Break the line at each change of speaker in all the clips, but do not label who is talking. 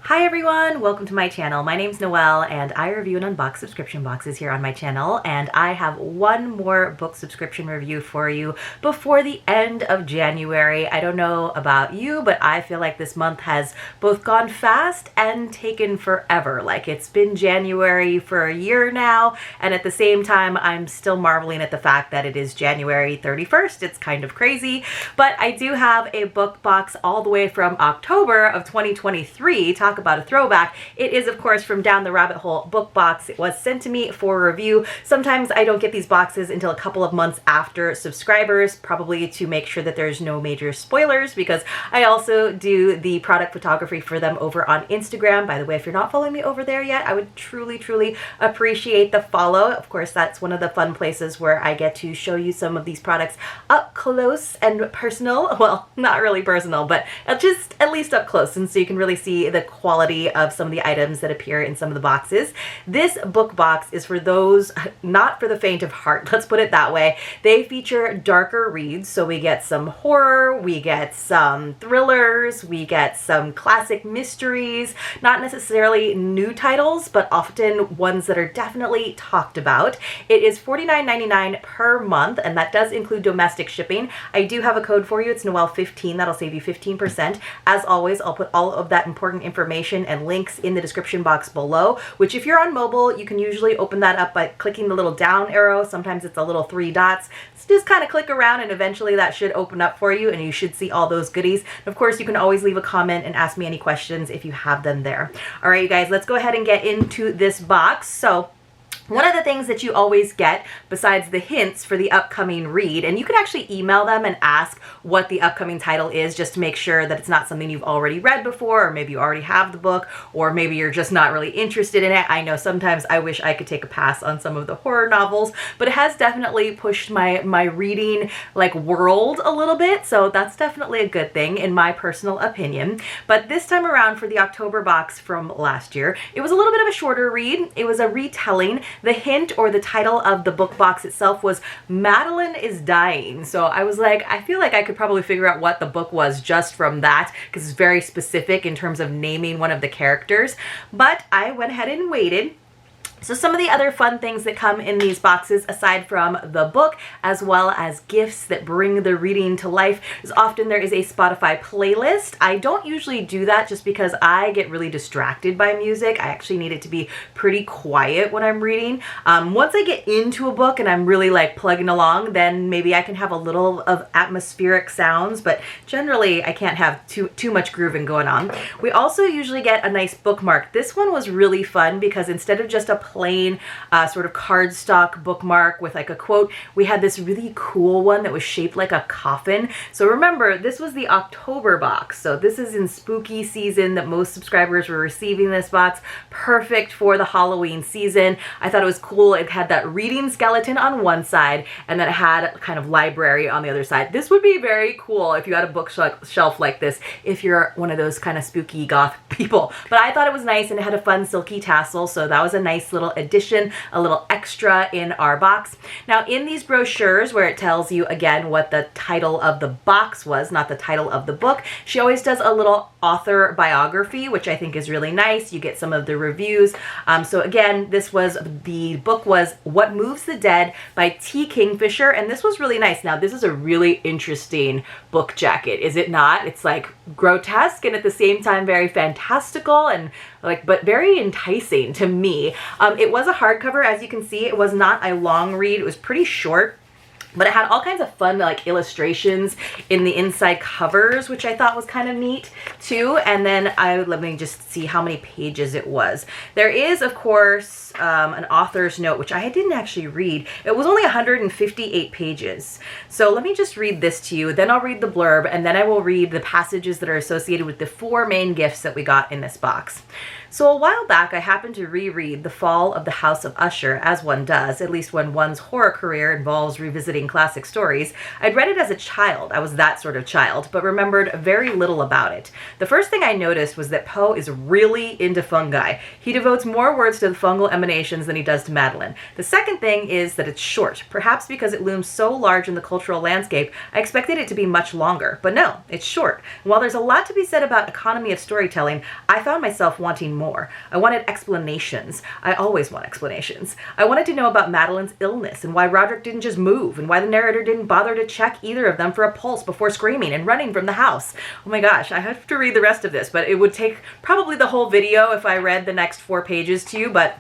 Hi everyone, welcome to my channel. My name's Noelle and I review and unbox subscription boxes here on my channel, and I have one more book subscription review for you before the end of January. I don't know about you, but I feel like this month has both gone fast and taken forever. Like, it's been January for a year now, and at the same time I'm still marveling at the fact that it is January 31st. It's kind of crazy, but I do have a book box all the way from October of 2023. Talk about a throwback. It is, of course, from Down the Rabbit Hole book box. It was sent to me for review. Sometimes I don't get these boxes until a couple of months after subscribers, probably to make sure that there's no major spoilers, because I also do the product photography for them over on Instagram. By the way, if you're not following me over there yet, I would truly appreciate the follow. Of course, that's one of the fun places where I get to show you some of these products up close and personal. Well, not really personal, but just at least up close, and so you can really see the quality of some of the items that appear in some of the boxes. This book box is for those not for the faint of heart, let's put it that way. They feature darker reads, so we get some horror, we get some thrillers, we get some classic mysteries, not necessarily new titles, but often ones that are definitely talked about. It is $49.99 per month, and that does include domestic shipping. I do have a code for you. It's Noel15. That'll save you 15%. As always, I'll put all of that important information and links in the description box below, which if you're on mobile, you can usually open that up by clicking the little down arrow. Sometimes it's a little 3 dots. So just kind of click around and eventually that should open up for you and you should see all those goodies. And of course, you can always leave a comment and ask me any questions if you have them there. All right, you guys, let's go ahead and get into this box. So one of the things that you always get, besides the hints for the upcoming read, and you can actually email them and ask what the upcoming title is, just to make sure that it's not something you've already read before, or maybe you already have the book, or maybe you're just not really interested in it. I know sometimes I wish I could take a pass on some of the horror novels, but it has definitely pushed my reading world a little bit, so that's definitely a good thing in my personal opinion. But this time around, for the October box from last year, it was a little bit of a shorter read. It was a retelling. The hint, or the title of the book box itself, was Madeline is Dying. So I was like, I feel like I could probably figure out what the book was just from that, because it's very specific in terms of naming one of the characters. But I went ahead and waited. So some of the other fun things that come in these boxes, aside from the book, as well as gifts that bring the reading to life, is often there is a Spotify playlist. I don't usually do that just because I get really distracted by music. I actually need it to be pretty quiet when I'm reading. Once I get into a book and I'm really plugging along, then maybe I can have a little of atmospheric sounds, but generally I can't have too much grooving going on. We also usually get a nice bookmark. This one was really fun because instead of just a plain sort of cardstock bookmark with a quote, we had this really cool one that was shaped like a coffin. So remember, this was the October box, so this is in spooky season that most subscribers were receiving this box. Perfect for the Halloween season. I thought it was cool. It had that reading skeleton on one side, and then it had kind of library on the other side. This would be very cool if you had a bookshelf like this, if you're one of those kind of spooky goth people. But I thought it was nice, and it had a fun silky tassel, so that was a nice little addition, a little extra in our box. Now, in these brochures where it tells you again what the title of the box was, not the title of the book, she always does a little author biography, which I think is really nice. You get some of the reviews. So again, the book was What Moves the Dead by T. Kingfisher, and this was really nice. Now, this is a really interesting book jacket, is it not? It's grotesque and at the same time very fantastical and but very enticing to me. It was a hardcover, as you can see. It was not a long read. It was pretty short, but it had all kinds of fun illustrations in the inside covers, which I thought was kind of neat too. And then let me just see how many pages it was. There is, of course, an author's note, which I didn't actually read. It was only 158 pages. So let me just read this to you, then I'll read the blurb, and then I will read the passages that are associated with the 4 main gifts that we got in this box. So a while back, I happened to reread The Fall of the House of Usher, as one does, at least when one's horror career involves revisiting rereading classic stories. I'd read it as a child. I was that sort of child, but remembered very little about it. The first thing I noticed was that Poe is really into fungi. He devotes more words to the fungal emanations than he does to Madeline. The second thing is that it's short. Perhaps because it looms so large in the cultural landscape, I expected it to be much longer. But no, it's short. And while there's a lot to be said about economy of storytelling, I found myself wanting more. I wanted explanations. I always want explanations. I wanted to know about Madeline's illness and why Roderick didn't just move and why the narrator didn't bother to check either of them for a pulse before screaming and running from the house. Oh my gosh, I have to read the rest of this, but it would take probably the whole video if I read the next 4 pages to you, but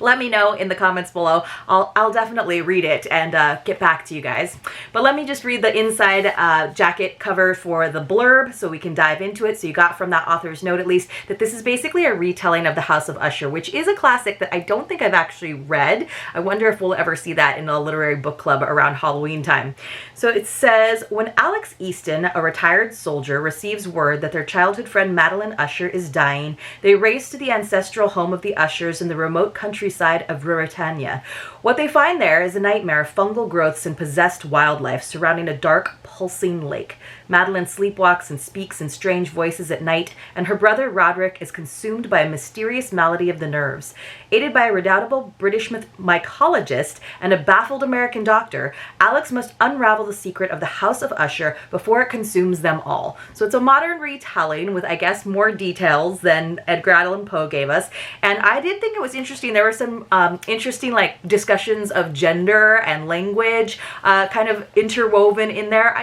let me know in the comments below. I'll definitely read it and get back to you guys. But let me just read the inside jacket cover for the blurb so we can dive into it. So you got from that author's note at least that this is basically a retelling of The House of Usher, which is a classic that I don't think I've actually read. I wonder if we'll ever see that in a literary book club around Halloween time. So it says, when Alex Easton, a retired soldier, receives word that their childhood friend Madeline Usher is dying, they race to the ancestral home of the Ushers in the remote countryside of Ruritania. What they find there is a nightmare of fungal growths and possessed wildlife surrounding a dark, pulsing lake. Madeline sleepwalks and speaks in strange voices at night, and her brother Roderick is consumed by a mysterious malady of the nerves. Aided by a redoubtable British mycologist and a baffled American doctor, Alex must unravel the secret of the House of Usher before it consumes them all. So it's a modern retelling with, I guess, more details than Edgar Allan Poe gave us. And I did think it was interesting. There were some interesting discussions of gender and language kind of interwoven in there.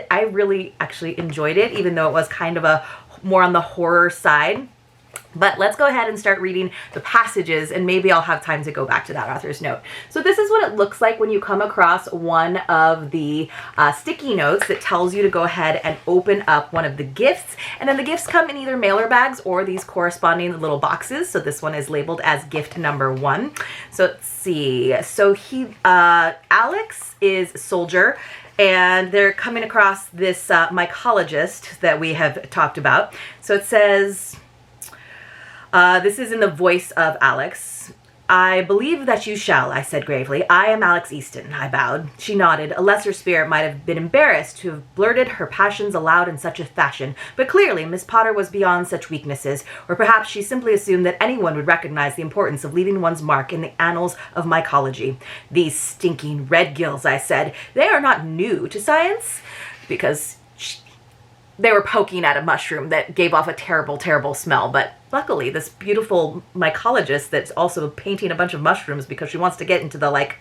I really actually enjoyed it, even though it was kind of a more on the horror side. But let's go ahead and start reading the passages, and maybe I'll have time to go back to that author's note. So this is what it looks like when you come across one of the sticky notes that tells you to go ahead and open up one of the gifts. And then the gifts come in either mailer bags or these corresponding little boxes. So this one is labeled as gift number 1. So let's see. So Alex is a soldier, and they're coming across this mycologist that we have talked about. So it says, this is in the voice of Alex. I believe that you shall, I said gravely. I am Alex Easton, I bowed. She nodded. A lesser spirit might have been embarrassed to have blurted her passions aloud in such a fashion, but clearly Miss Potter was beyond such weaknesses, or perhaps she simply assumed that anyone would recognize the importance of leaving one's mark in the annals of mycology. These stinking red gills, I said, they are not new to science, because they were poking at a mushroom that gave off a terrible, terrible smell. But luckily, this beautiful mycologist that's also painting a bunch of mushrooms because she wants to get into the,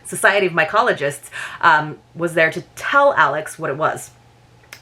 Society of Mycologists, was there to tell Alex what it was.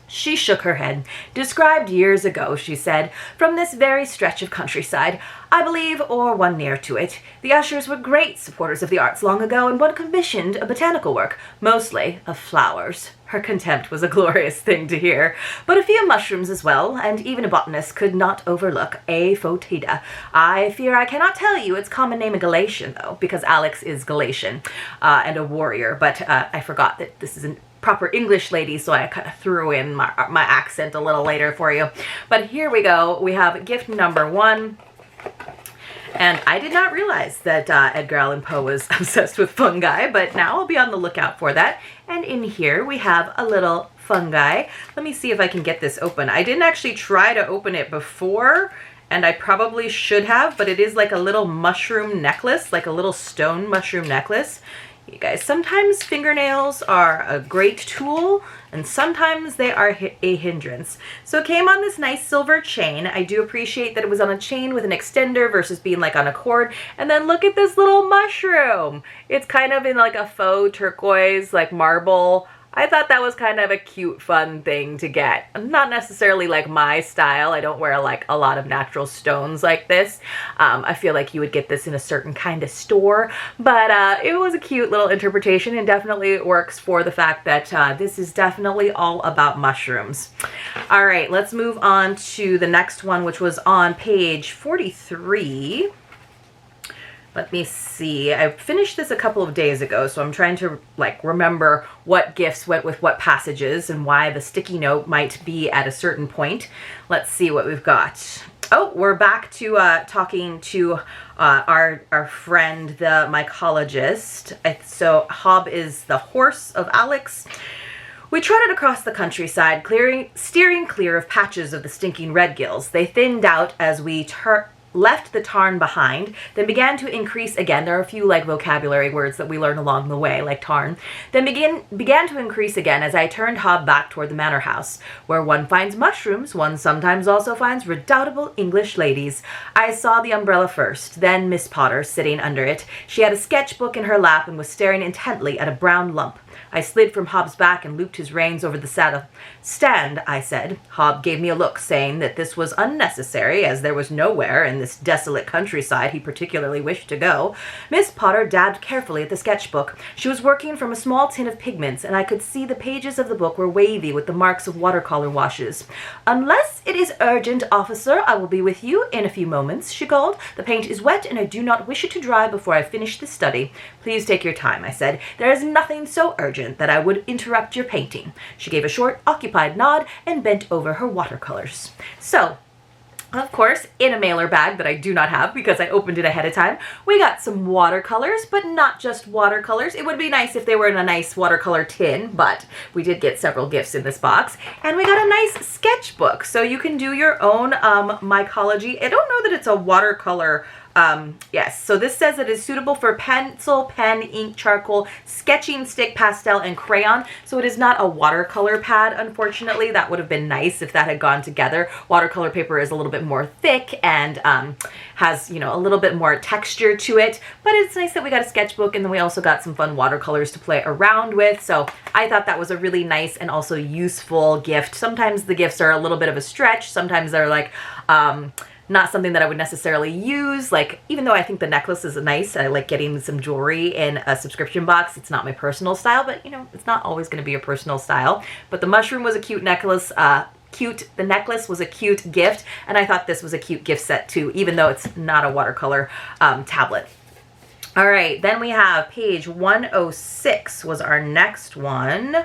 She shook her head. Described years ago, she said, from this very stretch of countryside, I believe, or one near to it. The Ushers were great supporters of the arts long ago, and one commissioned a botanical work, mostly of flowers. Her contempt was a glorious thing to hear, but a few mushrooms as well, and even a botanist could not overlook a foetida. I fear I cannot tell you its common name in Galatian, though, because Alex is Galatian and a warrior, but I forgot that this is an proper English lady, so I kind of threw in my accent a little later for you. But here we go. We have gift number 1. And I did not realize that Edgar Allan Poe was obsessed with fungi, but now I'll be on the lookout for that. And in here we have a little fungi. Let me see if I can get this open. I didn't actually try to open it before, and I probably should have, but it is like a little mushroom necklace, like a little stone mushroom necklace. You guys, sometimes fingernails are a great tool, and sometimes they are a hindrance. So it came on this nice silver chain. I do appreciate that it was on a chain with an extender versus being on a cord. And then look at this little mushroom. It's kind of in a faux turquoise, marble. I thought that was kind of a cute, fun thing to get. Not necessarily my style. I don't wear a lot of natural stones like this. I feel like you would get this in a certain kind of store, but it was a cute little interpretation and definitely works for the fact that this is definitely all about mushrooms. All right, let's move on to the next one, which was on page 43. Let me see. I finished this a couple of days ago, so I'm trying to remember what gifts went with what passages and why the sticky note might be at a certain point. Let's see what we've got. Oh, we're back to talking to our friend, the mycologist. So Hob is the horse of Alex. We trotted across the countryside, steering clear of patches of the stinking redgills. They thinned out as we left the tarn behind, then began to increase again. There are a few like vocabulary words that we learn along the way, like tarn. Then began to increase again as I turned Hob back toward the manor house. Where one finds mushrooms, one sometimes also finds redoubtable English ladies. I saw the umbrella first, then Miss Potter sitting under it. She had a sketchbook in her lap and was staring intently at a brown lump. I slid from Hob's back and looped his reins over the saddle. "Stand," I said. Hob gave me a look, saying that this was unnecessary, as there was nowhere in this desolate countryside he particularly wished to go. Miss Potter dabbed carefully at the sketchbook. She was working from a small tin of pigments, and I could see the pages of the book were wavy with the marks of watercolor washes. "Unless it is urgent, officer, I will be with you in a few moments," she called. "The paint is wet, and I do not wish it to dry before I finish the study." "Please take your time," I said. "There is nothing so urgent that I would interrupt your painting." She gave a short, occupied nod and bent over her watercolors. So, of course, in a mailer bag that I do not have because I opened it ahead of time, we got some watercolors, but not just watercolors. It would be nice if they were in a nice watercolor tin, but we did get several gifts in this box. And we got a nice sketchbook, so you can do your own mycology. I don't know that it's a watercolor. Yes, so this says it is suitable for pencil, pen, ink, charcoal, sketching stick, pastel, and crayon. So it is not a watercolor pad, unfortunately. That would have been nice if that had gone together. Watercolor paper is a little bit more thick and has, a little bit more texture to it. But it's nice that we got a sketchbook, and then we also got some fun watercolors to play around with. So I thought that was a really nice and also useful gift. Sometimes the gifts are a little bit of a stretch. Sometimes they're like, not something that I would necessarily use. Like, even though I think the necklace is nice, I like getting some jewelry in a subscription box. It's not my personal style, but it's not always going to be your personal style. But the mushroom was a cute necklace. The necklace was a cute gift, and I thought this was a cute gift set too, even though it's not a watercolor tablet. All right, then we have page 106 was our next one.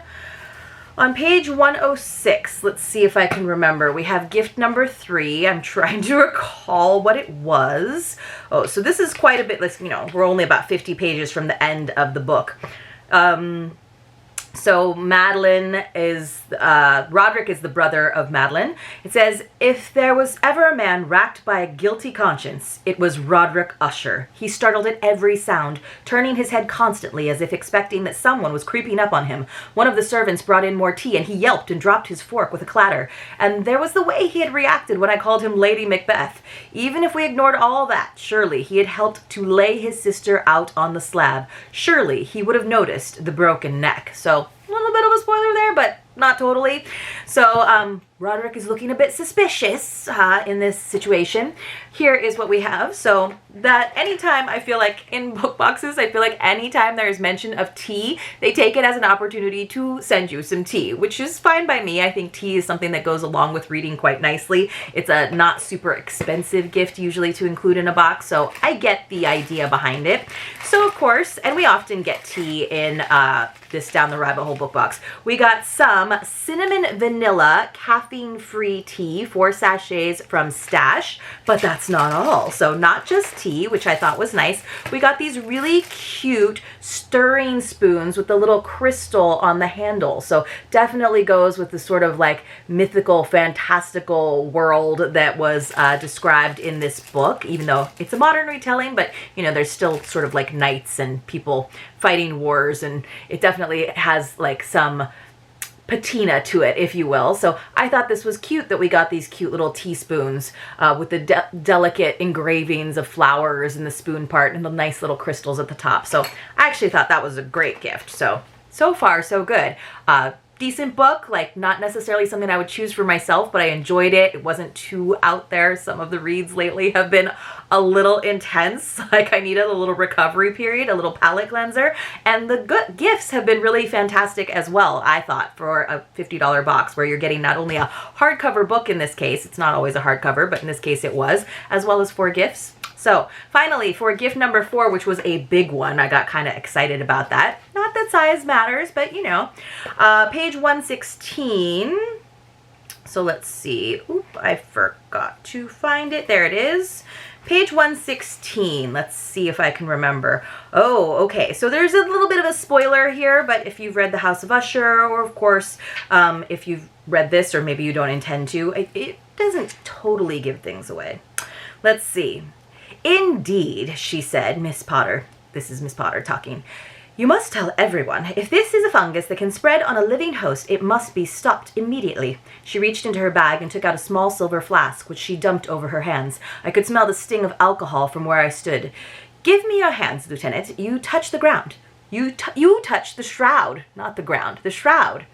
On page 106, let's see if I can remember. We have gift number 3. I'm trying to recall what it was. Oh, so this is quite a bit. We're only about 50 pages from the end of the book. So Madeline is, Roderick is the brother of Madeline. It says, "If there was ever a man racked by a guilty conscience, it was Roderick Usher. He startled at every sound, turning his head constantly as if expecting that someone was creeping up on him. One of the servants brought in more tea, and he yelped and dropped his fork with a clatter. And there was the way he had reacted when I called him Lady Macbeth. Even if we ignored all that, surely he had helped to lay his sister out on the slab. Surely he would have noticed the broken neck." So a little bit of a spoiler there, but not totally. So Roderick is looking a bit suspicious in this situation. Here is what we have. So that anytime I feel like in book boxes, I feel like anytime there is mention of tea, they take it as an opportunity to send you some tea, which is fine by me. I think tea is something that goes along with reading quite nicely. It's a not super expensive gift usually to include in a box, so I get the idea behind it. So of course, and we often get tea in this Down the Rabbit Hole book box. We got some cinnamon vanilla caffeine-free tea, 4 sachets from Stash, but that's not all. So not just tea, which I thought was nice. We got these really cute stirring spoons with the little crystal on the handle. So definitely goes with the sort of like mythical, fantastical world that was described in this book, even though it's a modern retelling, but there's still sort of like knights and people fighting wars, and it definitely has like some patina to it, if you will. So I thought this was cute that we got these cute little teaspoons with the delicate engravings of flowers in the spoon part and the nice little crystals at the top. So I actually thought that was a great gift. So far, so good. Decent book, like not necessarily something I would choose for myself, but I enjoyed it. It wasn't too out there. Some of the reads lately have been a little intense. Like I needed a little recovery period, a little palate cleanser. And the good gifts have been really fantastic as well, I thought, for a $50 box where you're getting not only a hardcover book in this case, it's not always a hardcover, but in this case it was, as well as 4 gifts. So finally, for gift number 4, which was a big one, I got kind of excited about that. Not that size matters, but page 116. So let's see. Oop, I forgot to find it. There it is. Page 116. Let's see if I can remember. Oh, okay. So there's a little bit of a spoiler here, but if you've read The House of Usher, or of course, if you've read this, or maybe you don't intend to, it doesn't totally give things away. Let's see. Indeed, she said, Miss Potter. This is Miss Potter talking. You must tell everyone. If this is a fungus that can spread on a living host, it must be stopped immediately. She reached into her bag and took out a small silver flask, which she dumped over her hands. I could smell the sting of alcohol from where I stood. Give me your hands, Lieutenant. You touch the ground. You touch the shroud, not the ground, the shroud.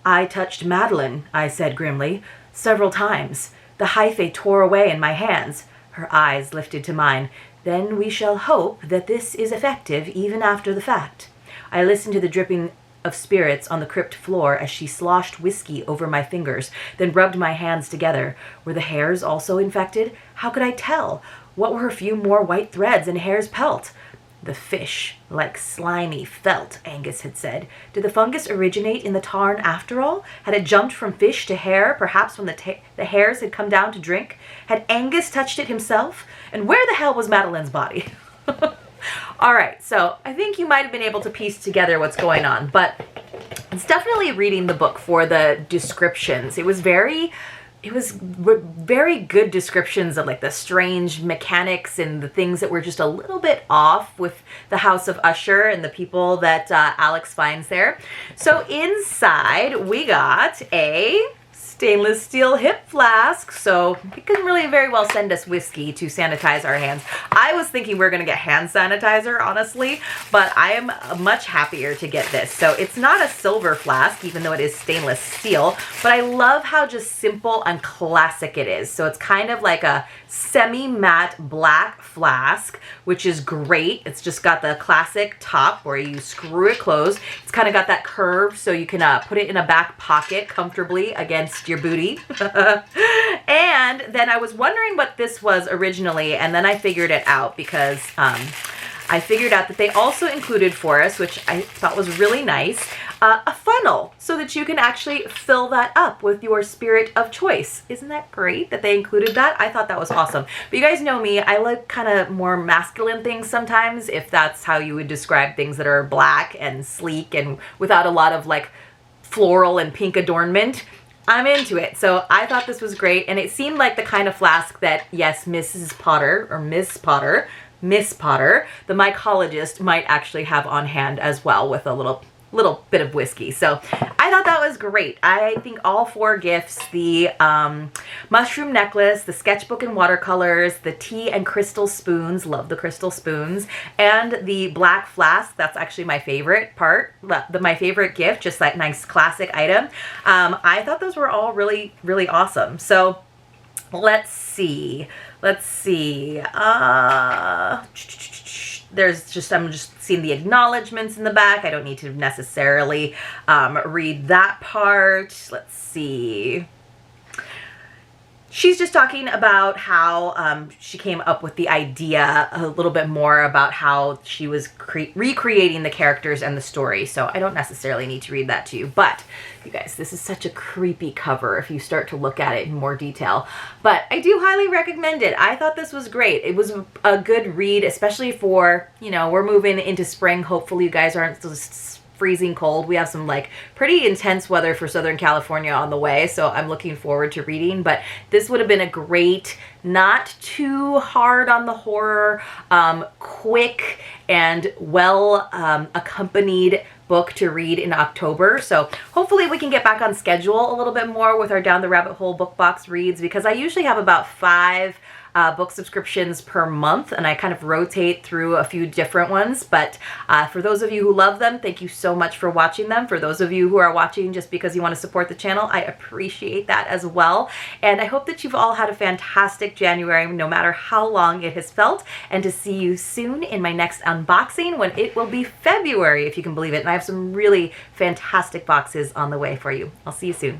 I touched Madeline, I said grimly, several times. The hyphae tore away in my hands. Her eyes lifted to mine. Then we shall hope that this is effective even after the fact. I listened to the dripping of spirits on the crypt floor as she sloshed whiskey over my fingers, then rubbed my hands together. Were the hairs also infected? How could I tell? What were her few more white threads in hair's pelt? The fish, like slimy felt, Angus had said. Did the fungus originate in the tarn after all? Had it jumped from fish to hair, perhaps when the hairs had come down to drink? Had Angus touched it himself? And where the hell was Madeline's body? All right, so I think you might have been able to piece together what's going on, but it's definitely reading the book for the descriptions. It was very good descriptions of like the strange mechanics and the things that were just a little bit off with the House of Usher and the people that Alex finds there. So inside we got a stainless steel hip flask, so we couldn't really very well send us whiskey to sanitize our hands. I was thinking we were going to get hand sanitizer, honestly, but I am much happier to get this. So it's not a silver flask, even though it is stainless steel, but I love how just simple and classic it is. So it's kind of like a semi-matte black flask, which is great. It's just got the classic top where you screw it closed. It's kind of got that curve so you can put it in a back pocket comfortably against your booty. And then I was wondering what this was originally, and then I figured it out because I figured out that they also included for us, which I thought was really nice, a funnel so that you can actually fill that up with your spirit of choice. Isn't that great that they included that? I thought that was awesome. But you guys know me, I like kind of more masculine things sometimes, if that's how you would describe things that are black and sleek and without a lot of like floral and pink adornment. I'm into it. So I thought this was great, and it seemed like the kind of flask that, yes, Mrs. Potter or Miss Potter, the mycologist, might actually have on hand as well with a little bit of whiskey. So I thought that was great. I think all four gifts, the mushroom necklace, the sketchbook and watercolors, the tea and crystal spoons, love the crystal spoons, and the black flask, that's actually my favorite part, my favorite gift, just that nice classic item. I thought those were all really, really awesome. So let's see. I'm just seeing the acknowledgments in the back. I don't need to necessarily read that part. Let's see. She's just talking about how she came up with the idea a little bit more about how she was recreating the characters and the story. So I don't necessarily need to read that to you. But you guys, this is such a creepy cover if you start to look at it in more detail. But I do highly recommend it. I thought this was great. It was a good read, especially for, you know, we're moving into spring. Hopefully you guys aren't just freezing cold. We have some like pretty intense weather for Southern California on the way, so I'm looking forward to reading. But this would have been a great, not too hard on the horror, quick and well accompanied book to read in October. So hopefully we can get back on schedule a little bit more with our Down the Rabbit Hole book box reads, because I usually have about 5 book subscriptions per month, and I kind of rotate through a few different ones. But for those of you who love them, thank you so much for watching them. For those of you who are watching just because you want to support the channel, I appreciate that as well. And I hope that you've all had a fantastic January, no matter how long it has felt, and to see you soon in my next unboxing, when it will be February, if you can believe it. And I have some really fantastic boxes on the way for you. I'll see you soon.